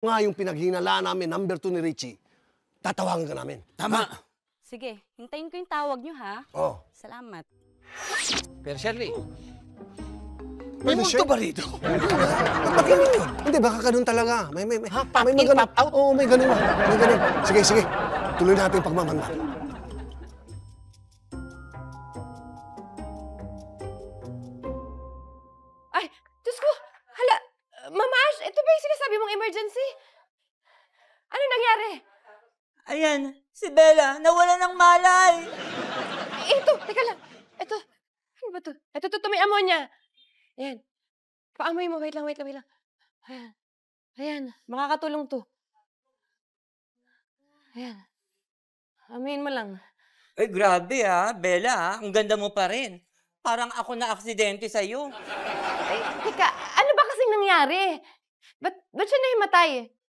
nga yung pinaghinalaan namin, number 2 ni Richie, tatawagan ka namin. Tama. Sige, hintayin ko yung tawag nyo, ha? Oh. Salamat. Pero Shirley, Pwede, may multo Sher? ba rito? Pakinig yun. Hindi, baka ganun talaga. May pop in, ganun. pop out? Oo, may ganun. May ganun. Sige, sige. Tuloy natin yung pagmamanda. Ay, Diyos ko! Hala, Mama Ash, ito ba yung sinasabi mong emergency? Ano nangyari? Ayan, si Bella, nawala ng malay. Ito, teka lang. Ito, ano ba to? Ito, may ammonia. Ayan. Paamoy mo, wait lang. Ayan. Ayan, makakatulong to. Ayan. Amoyin mo lang. Ay, grabe Bella ang ganda mo pa rin. Parang ako na aksidente sa'yo. Ay, teka, ano ba kasing nangyari? Ba't siya nahimatay?